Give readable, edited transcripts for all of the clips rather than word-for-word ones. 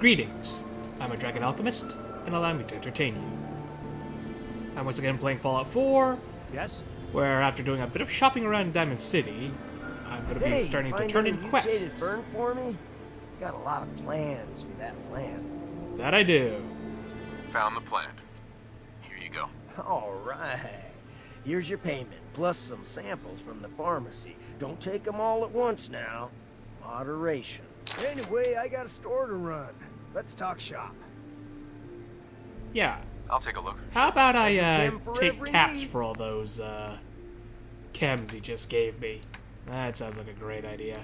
Greetings, I'm a dragon alchemist, and allow me to entertain you. I'm once again playing Fallout 4, Yes? where after doing a bit of shopping around Diamond City, I'm going to be starting to turn in quests. Burn for me? Got a lot of plans for that plant. That I do. Found the plant. Here you go. All right. Here's your payment, plus some samples from the pharmacy. Don't take them all at once now. Moderation. Anyway, I got a store to run. Let's talk shop. Yeah. I'll take a look. How about I Chem for take every caps need. for all those chems he just gave me? That sounds like a great idea.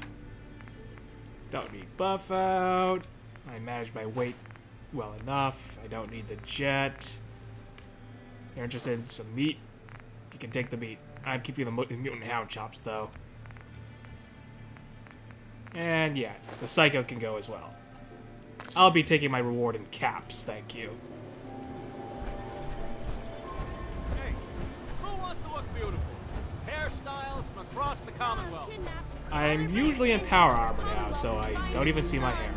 Don't need buff out. I manage my weight well enough. I don't need the jet. You're interested in some meat? You can take the meat. I'm keeping the mutant hound chops though. And yeah, the psycho can go as well. I'll be taking my reward in caps, thank you. Hey, who wants to look beautiful? Hairstyles from across the Commonwealth. I'm usually in power armor now, so I don't even see my hair.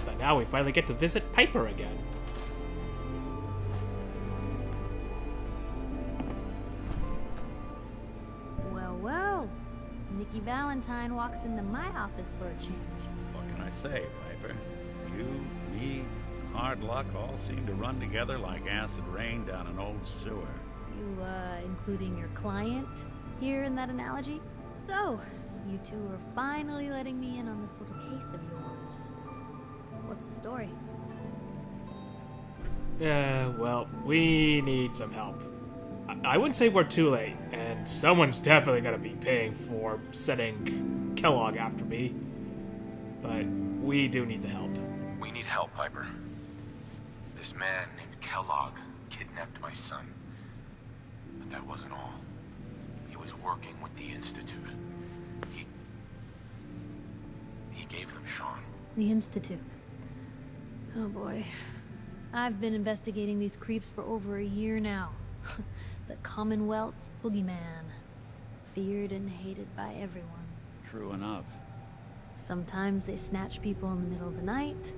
But now we finally get to visit Piper again. Well, well. Nikki Valentine walks into my office for a change. What can I say, Piper? You, me, hard luck all seem to run together like acid rain down an old sewer. You, including your client here in that analogy? So, you two are finally letting me in on this little case of yours. What's the story? Well, we need some help. I wouldn't say we're too late, and someone's definitely gonna be paying for setting Kellogg after me. But we do need the help. We need help, Piper. This man named Kellogg kidnapped my son. But that wasn't all. He was working with the Institute. He gave them Sean. The Institute. Oh boy. I've been investigating these creeps for over a year now. The Commonwealth's boogeyman. Feared and hated by everyone. True enough. Sometimes they snatch people in the middle of the night,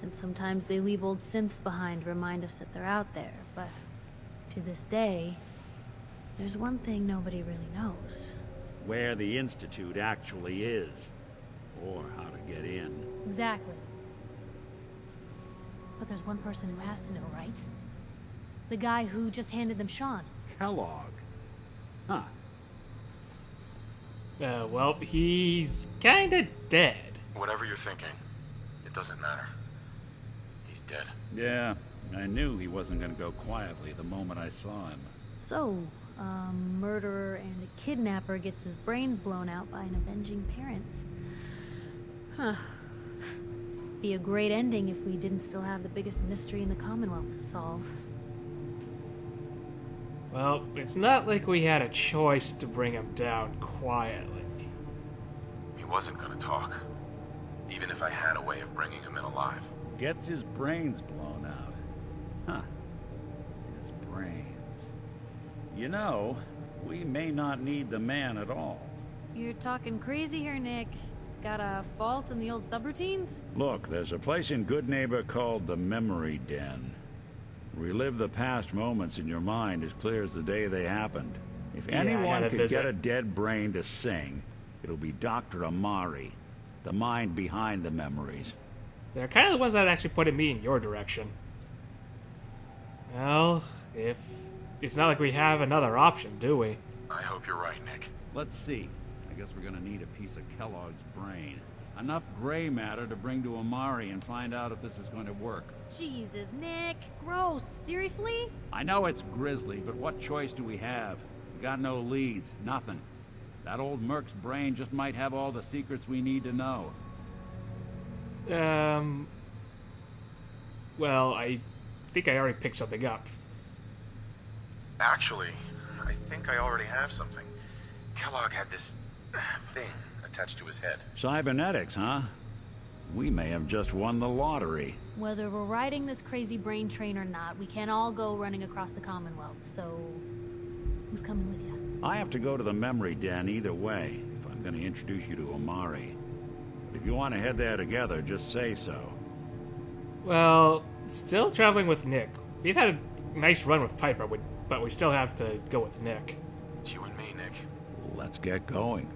and sometimes they leave old synths behind to remind us that they're out there, but to this day, there's one thing nobody really knows. Where the Institute actually is. Or how to get in. Exactly. But there's one person who has to know, right? The guy who just handed them Sean. Kellogg. Huh. Well, he's kinda dead. Whatever you're thinking, it doesn't matter. He's dead. Yeah, I knew he wasn't gonna go quietly the moment I saw him. So, a murderer and a kidnapper gets his brains blown out by an avenging parent. Huh. Be a great ending if we didn't still have the biggest mystery in the Commonwealth to solve. Well, it's not like we had a choice to bring him down quietly. He wasn't gonna talk. Even if I had a way of bringing him in alive. Gets his brains blown out. Huh. His brains. You know, we may not need the man at all. You're talking crazy here, Nick. Got a fault in the old subroutines? Look, there's a place in Good Neighbor called the Memory Den. Relive the past moments in your mind as clear as the day they happened. If Yeah, I anyone gotta could visit. get a dead brain to sing, it'll be Dr. Amari, the mind behind the memories. They're kind of the ones that actually put me in your direction. Well, if it's not like we have another option, do we? I hope you're right, Nick. Let's see. I guess we're gonna need a piece of Kellogg's brain. Enough gray matter to bring to Amari and find out if this is going to work. Jesus, Nick. Gross. Seriously? I know it's grisly, but what choice do we have? We got no leads, nothing. That old Merc's brain just might have all the secrets we need to know. Well, I think I already picked something up. Actually, I think I already have something. Kellogg had this thing attached to his head. Cybernetics, huh? We may have just won the lottery. Whether we're riding this crazy brain train or not, we can't all go running across the Commonwealth, so... who's coming with you? I have to go to the memory den either way, if I'm going to introduce you to Amari. But if you want to head there together, just say so. Well, still traveling with Nick. We've had a nice run with Piper, but we still have to go with Nick. It's you and me, Nick. Let's get going.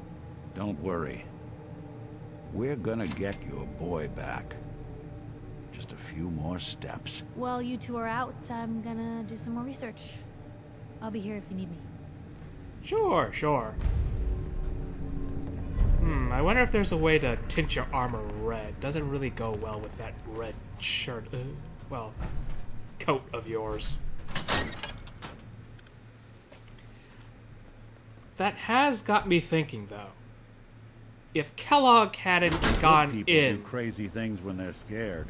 Don't worry. We're gonna get your boy back. Just a few more steps. While you two are out, I'm gonna do some more research. I'll be here if you need me. Sure, sure. I wonder if there's a way to tint your armor red. Doesn't really go well with that red shirt, well, coat of yours. That has got me thinking, though. If Kellogg hadn't gone People in... do crazy things when they're scared.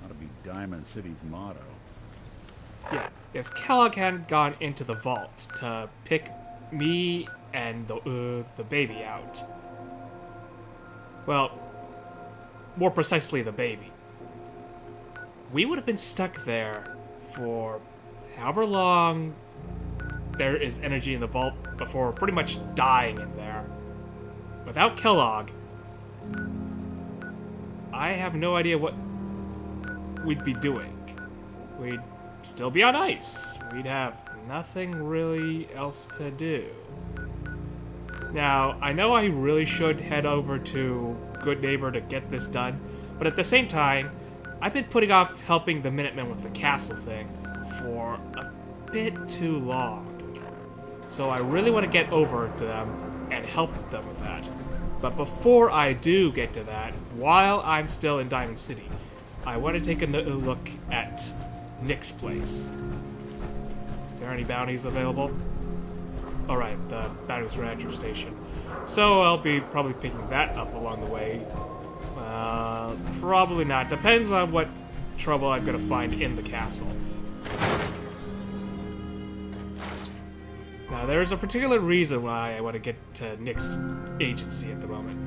Ought to be Diamond City's motto. Yeah, if Kellogg hadn't gone into the vault to pick me and the baby out... Well, more precisely, the baby. We would have been stuck there for however long there is energy in the vault before pretty much dying in there. Without Kellogg, I have no idea what we'd be doing. We'd still be on ice. We'd have nothing really else to do. Now, I know I really should head over to Good Neighbor to get this done, but at the same time, I've been putting off helping the Minutemen with the castle thing for a bit too long. So I really want to get over to them and help them with that. But before I do get to that, while I'm still in Diamond City, I want to take a look at Nick's place. Is there any bounties available? Alright, the bounties rancher station. So I'll be probably picking that up along the way. Probably not. Depends on what trouble I'm going to find in the castle. Now, there's a particular reason why I want to get to Nick's agency at the moment.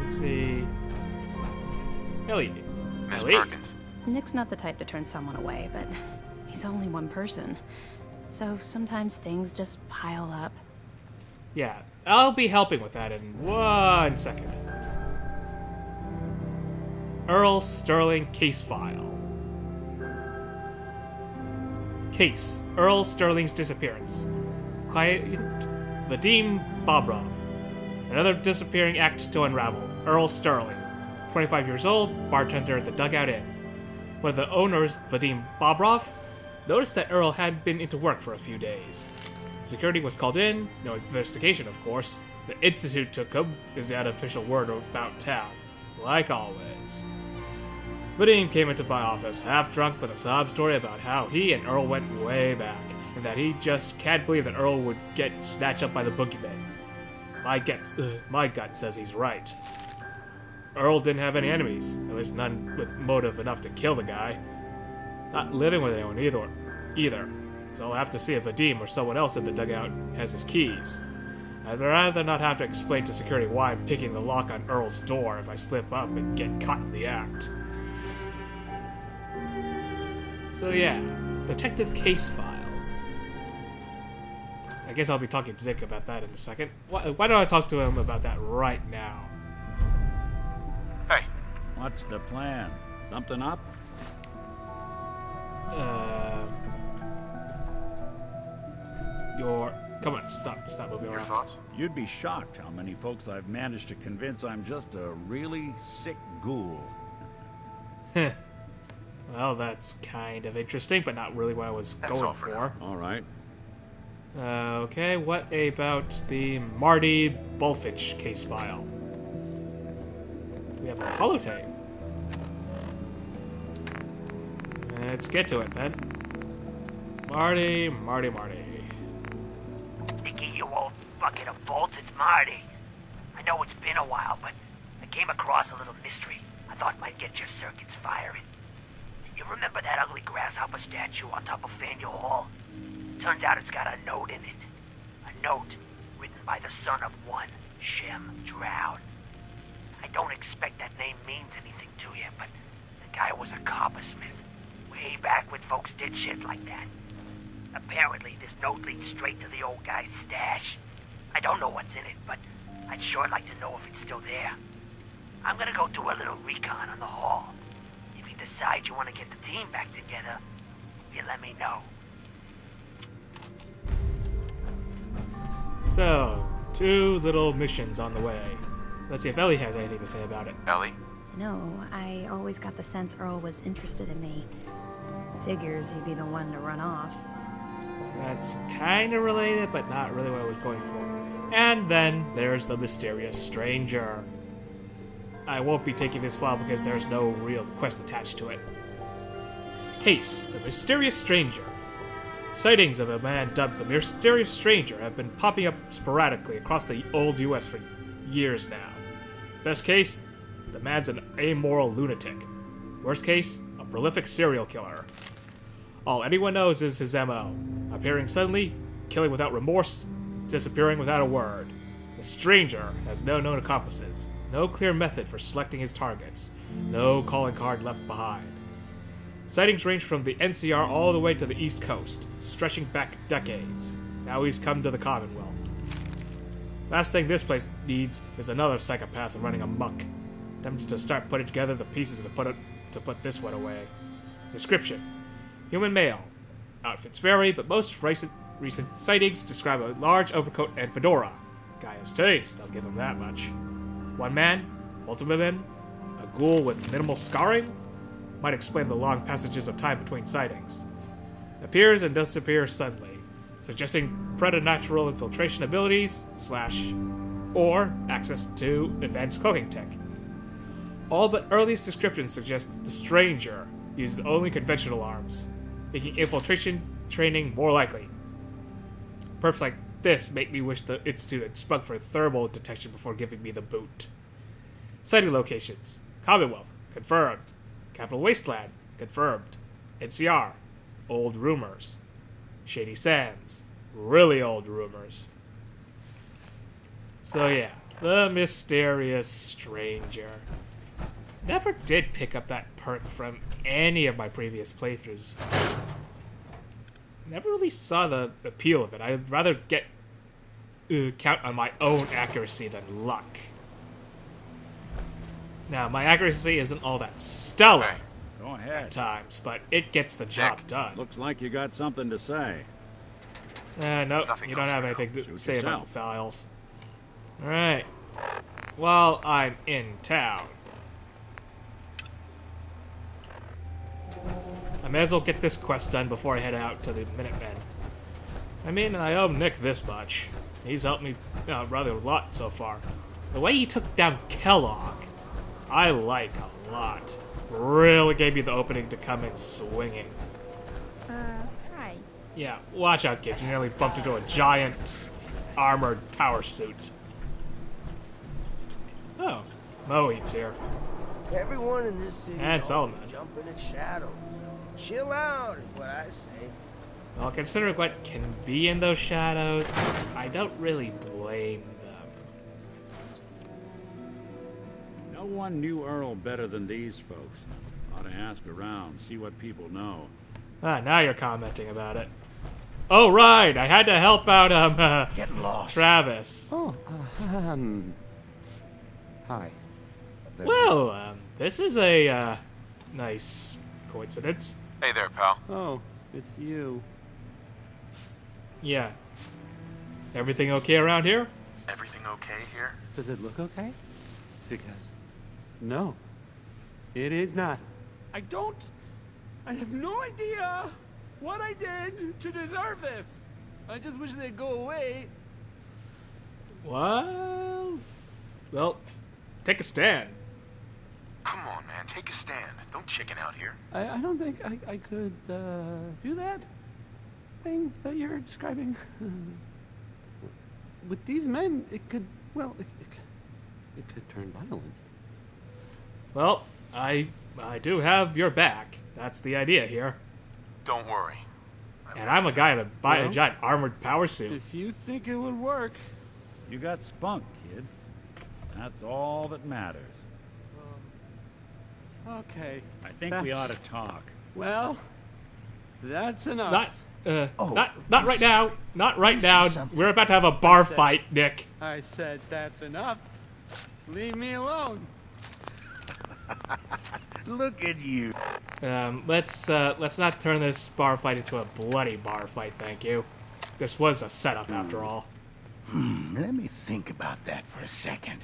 Let's see... Ellie. Miss Ellie? Perkins. Nick's not the type to turn someone away, but he's only one person. So sometimes things just pile up. Yeah, I'll be helping with that in 1 second. Earl Sterling case file. Case. Earl Sterling's disappearance. Client Vadim Bobrov. Another disappearing act to unravel. Earl Sterling. 25 years old, bartender at the Dugout Inn. One of the owners, Vadim Bobrov, noticed that Earl had been into work for a few days. Security was called in, no investigation of course. The Institute took him, is the unofficial word about town. Like always. Vadim came into my office, half drunk with a sob story about how he and Earl went way back, and that he just can't believe that Earl would get snatched up by the boogeyman. My gut says he's right. Earl didn't have any enemies, at least none with motive enough to kill the guy. Not living with anyone either. So I'll have to see if Vadim or someone else in the dugout has his keys. I'd rather not have to explain to security why I'm picking the lock on Earl's door if I slip up and get caught in the act. So yeah, detective case files. I guess I'll be talking to Nick about that in a second. Why don't I talk to him about that right now? Hey. What's the plan? Something up? Come on, stop moving Your around. thoughts? You'd be shocked how many folks I've managed to convince I'm just a really sick ghoul. Well, that's kind of interesting, but not really what I was That's going all for for. All right. Okay, what about the Marty Bulfich case file? We have a holotape. Let's get to it, then. Marty. Nicky, you old bucket of bolts, it's Marty. I know it's been a while, but I came across a little mystery I thought might get your circuits firing. You remember that ugly grasshopper statue on top of Faneuil Hall? Turns out it's got a note in it. A note written by the son of one Shem Droud. I don't expect that name means anything to you, but the guy was a coppersmith. Way back when folks did shit like that. Apparently, this note leads straight to the old guy's stash. I don't know what's in it, but I'd sure like to know if it's still there. I'm gonna go do a little recon on the hall. If he decides decide you want to get the team back together, you let me know. So, 2 little missions on the way. Let's see if Ellie has anything to say about it. Ellie? No, I always got the sense Earl was interested in me. Figures he'd be the one to run off. That's kind of related, but not really what I was going for. And then there's the mysterious stranger. I won't be taking this file because there's no real quest attached to it. Case, the mysterious stranger. Sightings of a man dubbed the Mysterious Stranger have been popping up sporadically across the old US for years now. Best case, the man's an amoral lunatic. Worst case, a prolific serial killer. All anyone knows is his MO. Appearing suddenly, killing without remorse, disappearing without a word. The stranger has no known accomplices, no clear method for selecting his targets, no calling card left behind. Sightings range from the NCR all the way to the East Coast, stretching back decades. Now he's come to the Commonwealth. Last thing this place needs is another psychopath running amok. Tempted to start putting together the pieces to put this one away. Description: human male. Outfits vary, but most recent sightings describe a large overcoat and fedora. Guy has taste, I'll give him that much. One man, multiple men, a ghoul with minimal scarring? Might explain the long passages of time between sightings. Appears and disappears suddenly, suggesting preternatural infiltration abilities / or access to advanced cloaking tech. All but earliest descriptions suggest the stranger uses only conventional arms, making infiltration training more likely. Perps like this make me wish the Institute had spun for thermal detection before giving me the boot. Sighting locations: Commonwealth, confirmed. Capital Wasteland, confirmed. NCR, old rumors. Shady Sands, really old rumors. So yeah, the mysterious stranger. Never did pick up that perk from any of my previous playthroughs. Never really saw the appeal of it. I'd rather count on my own accuracy than luck. Now, my accuracy isn't all that stellar Go at ahead. times, but it gets the job done. Looks like you got something to say. No, Nothing you don't else have for anything to Shoot say about yourself. the files. Alright. While I'm in town, I may as well get this quest done before I head out to the Minutemen. I mean, I owe Nick this much. He's helped me rather a lot so far. The way he took down Kellogg, I like a lot. Really gave me the opening to come in swinging. Hi. Yeah, watch out, kids. You nearly bumped into a giant armored power suit. Oh, Moeed's here. Everyone in this city And Solomon. jumping at shadows. Chill out is what I say. Well, considering what can be in those shadows, I don't really blame them. No one knew Earl better than these folks. Ought to ask around, see what people know. Ah, now you're commenting about it. Oh, right! I had to help out, Getting lost. Travis. Oh, hi. There. Well, this is a, nice coincidence. Hey there, pal. Oh, it's you. Yeah. Everything okay around here? Everything okay here? Does it look okay? Because, no, it is not. I have no idea what I did to deserve this. I just wish they'd go away. Well, take a stand. Come on, man. Take a stand. Don't chicken out here. I don't think I could, do that thing that you're describing. With these men, it could, well, it could turn violent. Well, I do have your back. That's the idea here. Don't worry. And I'm a guy to buy a Well, giant armored power suit. If you think it would work. You got spunk, kid. That's all that matters. Okay. I think we ought to talk. Well, that's enough. Not right now. Not right now. something? We're about to have a bar said- fight, Nick. I said that's enough. Leave me alone. Look at you. Let's not turn this bar fight into a bloody bar fight, thank you. This was a setup after all. Let me think about that for a second.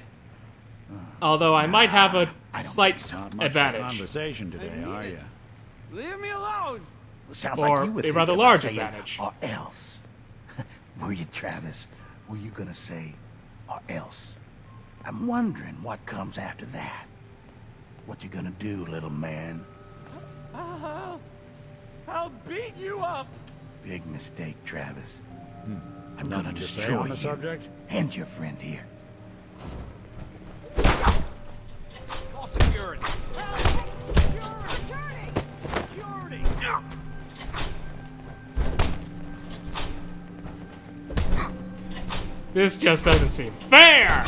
Although I might have a slight Not much advantage. conversation today, are you? Leave me alone! Sounds Or like you were a thinking rather about large saying, advantage. Or else. Were you, Travis? Were you gonna say, or else? I'm wondering what comes after that. What you gonna do, little man? I'll beat you up! Big mistake, Travis. I'm Nothing gonna to say destroy on the you. subject? And your friend here. Call security! This just doesn't seem fair!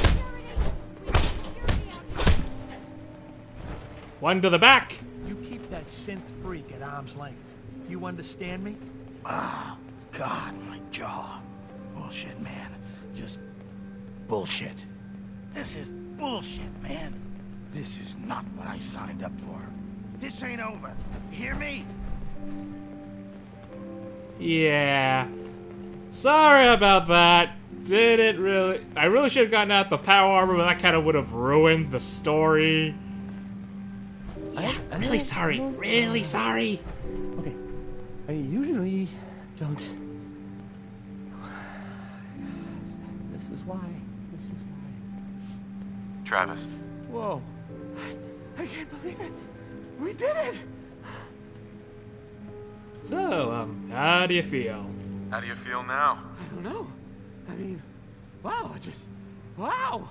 One to the back. You keep that synth freak at arm's length. You understand me? Oh, God, my jaw. Bullshit, man. Just bullshit. This is bullshit, man. This is not what I signed up for. This ain't over. You hear me? Yeah. Sorry about that. Didn't really... I really should have gotten out the power armor, but that kind of would have ruined the story. Yeah, really sorry. Really sorry. Okay. I usually don't. This is why. This is why. Travis, Whoa. I can't believe it! We did it! So, how do you feel? how do you feel now? I don't know. I mean, wow, wow!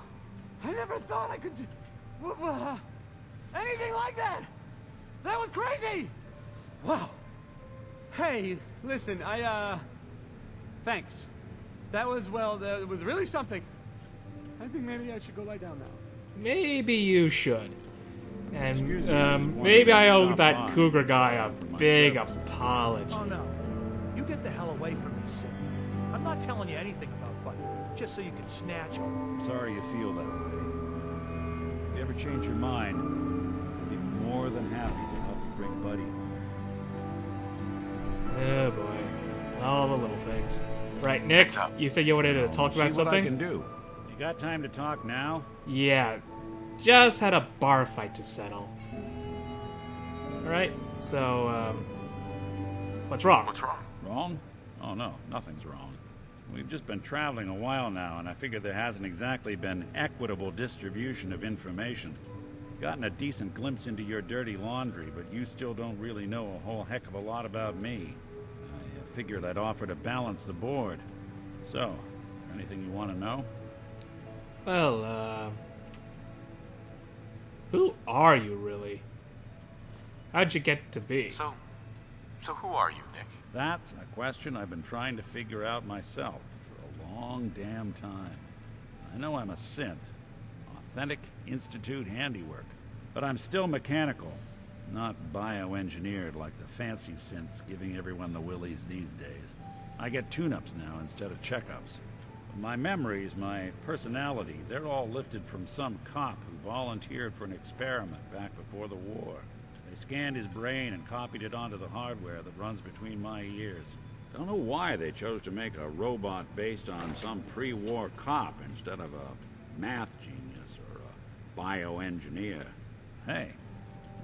I never thought I could do... anything like that! That was crazy! Wow. Hey, listen, thanks. That was, well, that was really something. I think maybe I should go lie down now. Maybe you should. Excuse me, I just And wanted maybe to I owe stop that by. cougar guy a For my big services. apology. Oh no. You get the hell away from me, Sid. I'm not telling you anything about Buddy, just so you can snatch him. Sorry you feel that way. If you ever change your mind, I'd be more than happy to help you bring Buddy. Oh boy. All the little things. Right, Nick, What's up? you said you wanted to talk about See what I something? can do. You got time to talk now? Yeah. Just had a bar fight to settle. Alright, so, what's wrong? What's wrong? Wrong? Oh no, nothing's wrong. We've just been traveling a while now, and I figure there hasn't exactly been equitable distribution of information. Gotten a decent glimpse into your dirty laundry, but you still don't really know a whole heck of a lot about me. I figured I'd offer to balance the board. So, anything you want to know? Well, who are you really? How'd you get to be? So who are you, Nick? That's a question I've been trying to figure out myself for a long damn time. I know I'm a synth, authentic Institute handiwork, but I'm still mechanical, not bioengineered like the fancy synths giving everyone the willies these days. I get tune-ups now instead of checkups. My memories, my personality, they're all lifted from some cop who volunteered for an experiment back before the war. They scanned his brain and copied it onto the hardware that runs between my ears. Don't know why they chose to make a robot based on some pre-war cop instead of a math genius or a bioengineer. Hey,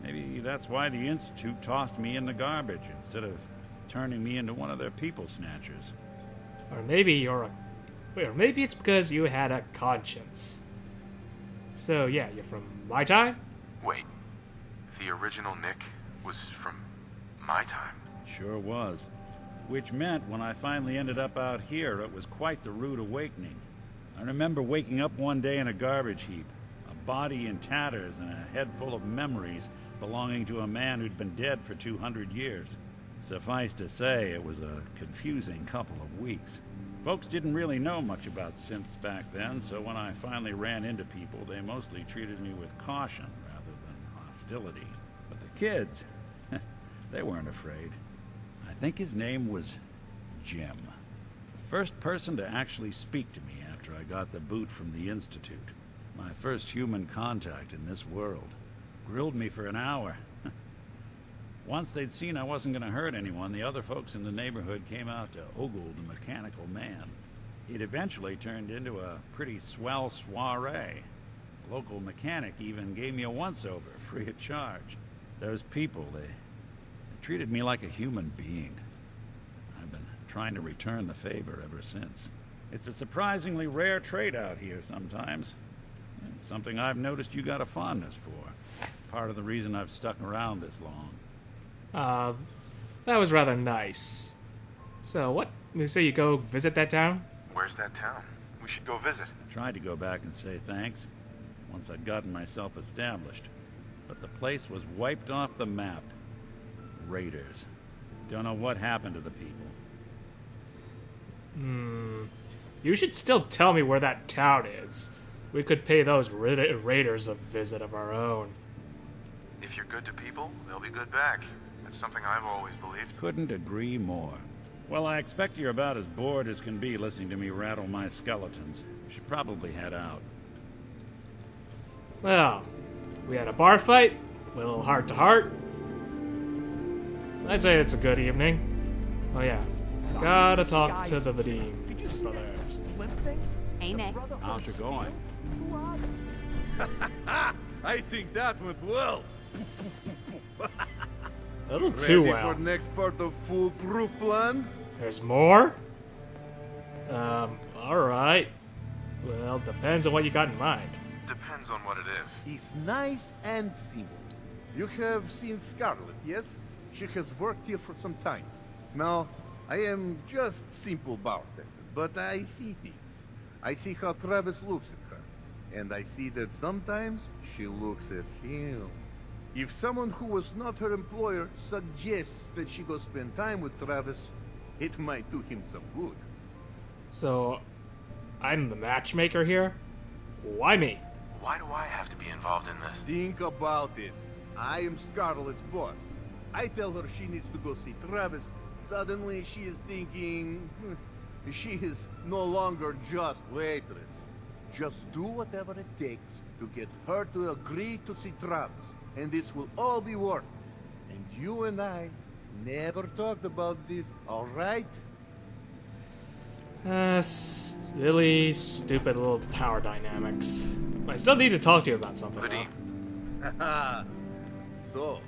maybe that's why the Institute tossed me in the garbage instead of turning me into one of their people snatchers. Or maybe you're a... Or maybe it's because you had a conscience. So, yeah, you're from my time? Wait, the original Nick was from my time? Sure was. Which meant when I finally ended up out here, it was quite the rude awakening. I remember waking up one day in a garbage heap, a body in tatters and a head full of memories belonging to a man who'd been dead for 200 years. Suffice to say, it was a confusing couple of weeks. Folks didn't really know much about synths back then, so when I finally ran into people, they mostly treated me with caution rather than hostility. But the kids, they weren't afraid. I think his name was Jim. The first person to actually speak to me after I got the boot from the Institute. My first human contact in this world. Grilled me for an hour. Once they'd seen I wasn't going to hurt anyone, the other folks in the neighborhood came out to ogle the mechanical man. It eventually turned into a pretty swell soiree. A local mechanic even gave me a once-over, free of charge. Those people, they treated me like a human being. I've been trying to return the favor ever since. It's a surprisingly rare trait out here sometimes. It's something I've noticed you got a fondness for. Part of the reason I've stuck around this long. That was rather nice. So what? You say you go visit that town? Where's that town? We should go visit. Tried to go back and say thanks once I'd gotten myself established. But the place was wiped off the map. Raiders. Don't know what happened to the people. You should still tell me where that town is. We could pay those raiders a visit of our own. If you're good to people, they'll be good back. That's something I've always believed. Couldn't agree more. Well, I expect you're about as bored as can be listening to me rattle my skeletons. Should probably head out. Well, we had a bar fight, a little heart-to-heart. I'd say it's a good evening. Oh yeah, gotta talk to the Vadim brothers. Hey, Nick. How's it going? I think that went well. A little too Ready well. for next part of foolproof plan? There's more? Alright. Well, depends on what you got in mind. Depends on what it is. It's nice and simple. You have seen Scarlet, yes? She has worked here for some time. Now, I am just simple bartender, but I see things. I see how Travis looks at her, and I see that sometimes she looks at him. If someone who was not her employer suggests that she go spend time with Travis, it might do him some good. So, I'm the matchmaker here? Why me? Why do I have to be involved in this? Think about it. I am Scarlet's boss. I tell her she needs to go see Travis. Suddenly she is thinking... she is no longer just waitress. Just do whatever it takes to get her to agree to see Travis. And this will all be worth it. And you and I never talked about this, alright? Silly, stupid little power dynamics. I still need to talk to you about something. Vadim. So,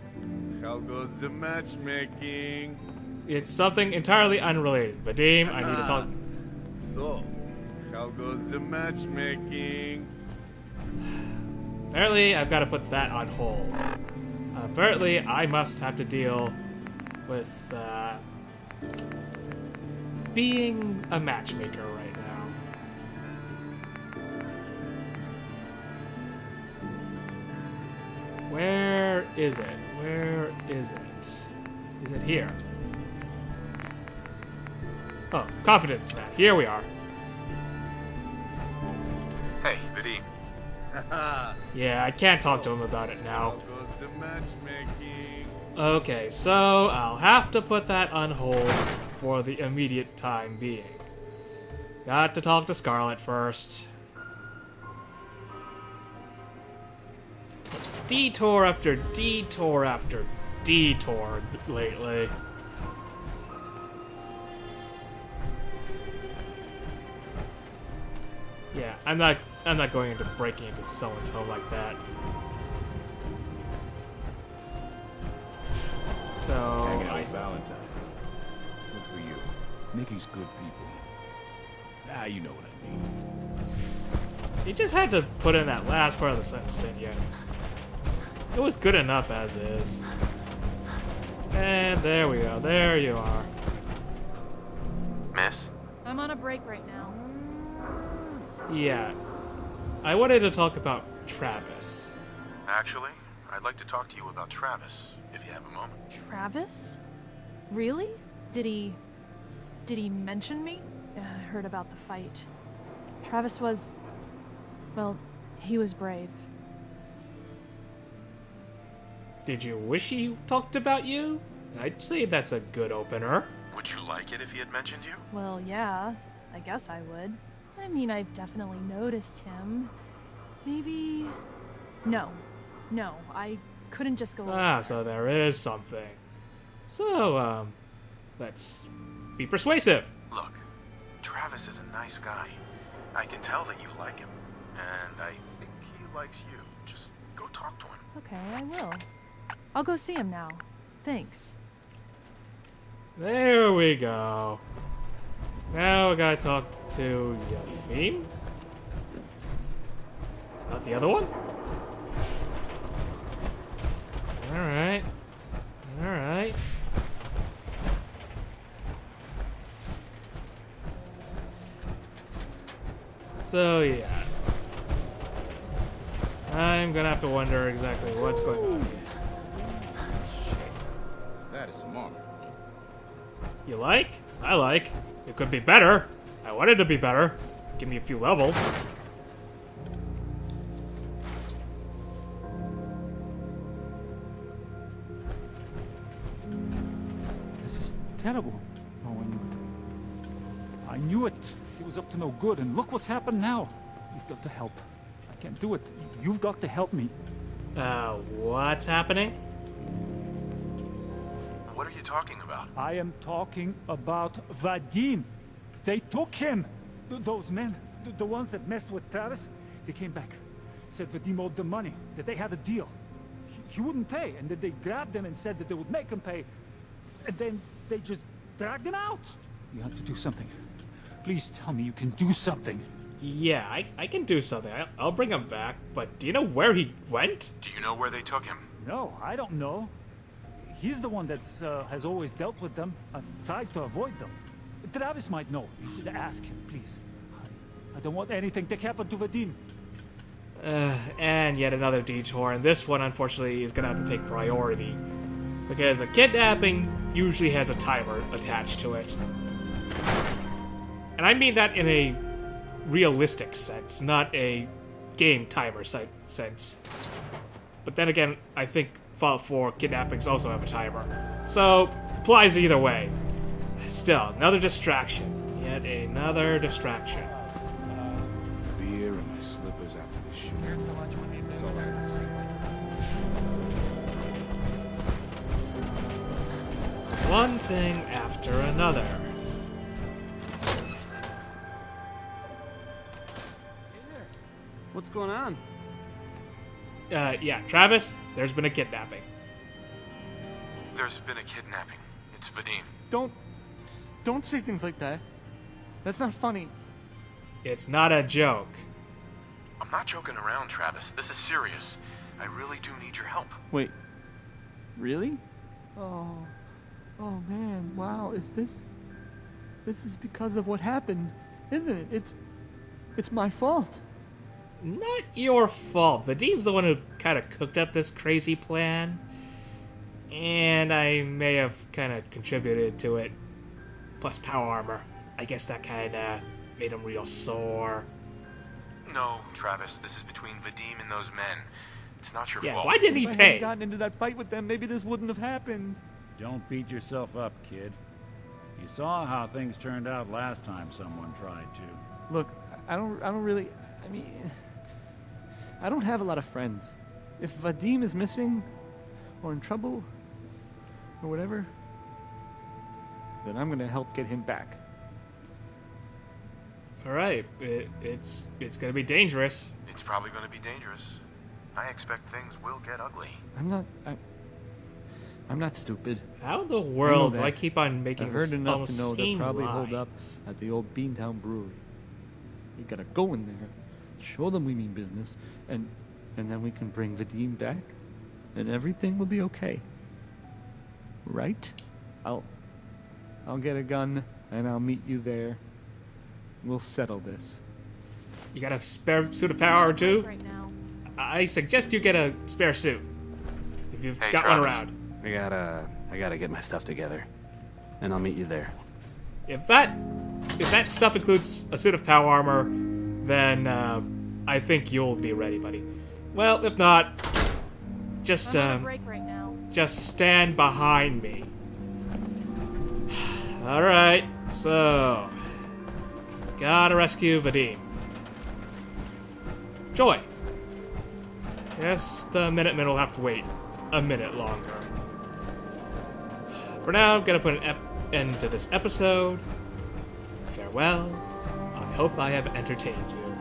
how goes the matchmaking? It's something entirely unrelated. Vadim, I need to talk... So, how goes the matchmaking? Apparently, I've got to put that on hold. Apparently, I must have to deal with, being a matchmaker right now. Where is it? Where is it? Is it here? Oh, confidence, man. Here we are. Hey, Vadim. Yeah, I can't talk to him about it now. How goes the matchmaking? Okay, so I'll have to put that on hold for the immediate time being. Got to talk to Scarlet first. It's detour after detour after detour lately. Yeah, I'm not going into breaking into someone's home like that. So Hanging out with Valentine. Good for you. Mickey's good people. Ah, you know what I mean. you just had to put in that last part of the sentence, didn't you? It was good enough as is. And there we go. There you are. Miss? I'm on a break right now. Yeah. I wanted to talk about Travis. Actually, I'd like to talk to you about Travis, if you have a moment. Travis? Really? Did he mention me? I heard about the fight. Travis was... well, he was brave. Did you wish he talked about you? I'd say that's a good opener. Would you like it if he had mentioned you? Well, yeah, I guess I would. I mean, I've definitely noticed him. Maybe... No, I couldn't just go Ah, over so there is something. So, let's be persuasive. Look, Travis is a nice guy. I can tell that you like him. And I think he likes you. Just go talk to him. Okay, I will. I'll go see him now. Thanks. There we go. Now we gotta talk to Yafim? Not the other one? Alright. Alright. So, yeah. I'm gonna have to wonder exactly what's going on here. That is some armor. You like? I like. It could be better. I want it to be better. Give me a few levels. This is terrible, Owen. I knew it. He was up to no good, and look what's happened now. You've got to help. I can't do it. You've got to help me. What's happening? What are you talking about? I am talking about Vadim. They took him. Those men, the ones that messed with Travis, they came back. Said Vadim owed them money, that they had a deal. He wouldn't pay, and that they grabbed him and said that they would make him pay. And then they just dragged him out. You have to do something. Please tell me you can do something. Yeah, I can do something. I'll bring him back, but do you know where he went? Do you know where they took him? No, I don't know. He's the one that has always dealt with them. I've tried to avoid them. Travis might know. You should ask him, please. I don't want anything to happen to Vadim. And yet another detour, and this one, unfortunately, is gonna have to take priority. Because a kidnapping usually has a timer attached to it. And I mean that in a realistic sense, not a game timer sense. But then again, I think Fallout 4 kidnappings also have a timer. So, applies either way. Still, another distraction. Yet another distraction. Beer and my slippers after this shit. That's all I have to say. It's one thing after another. What's going on? Yeah, Travis, there's been a kidnapping. There's been a kidnapping. It's Vadim. Don't say things like that. That's not funny. It's not a joke. I'm not joking around, Travis. This is serious. I really do need your help. Wait. Really? Oh man, wow, this is because of what happened, isn't it? It's my fault. Not your fault. Vadim's the one who kind of cooked up this crazy plan. And I may have kind of contributed to it. Plus power armor. I guess that kind of made him real sore. No, Travis, this is between Vadim and those men. It's not your Yeah, fault. why didn't he If I pay? hadn't gotten into that fight with them, maybe this wouldn't have happened. Don't beat yourself up, kid. You saw how things turned out last time someone tried to. Look, I don't really. I mean, I don't have a lot of friends. If Vadim is missing, or in trouble, or whatever, then I'm gonna help get him back. Alright, it's gonna be dangerous. It's probably going to be dangerous. I expect things will get ugly. I'm not stupid. How in the world do that. I keep on making I've heard this enough almost to know they'll seem probably hold up lies? at the old Beantown Brewery. We gotta go in there, show them we mean business, and then we can bring Vadim back, and everything will be okay. Right? I'll get a gun, and I'll meet you there. We'll settle this. You got a spare suit of power or two? Right now. I suggest you get a spare suit. If you've Hey, got one Travis. around. I gotta get my stuff together, and I'll meet you there. If that stuff includes a suit of power armor, then I think you'll be ready, buddy. Well, if not, just I'm on a break right now. just stand behind me. All right, so gotta rescue Vadim. Joy. Guess the Minutemen will have to wait a minute longer. For now, I'm gonna put an end to this episode. Farewell. I hope I have entertained you.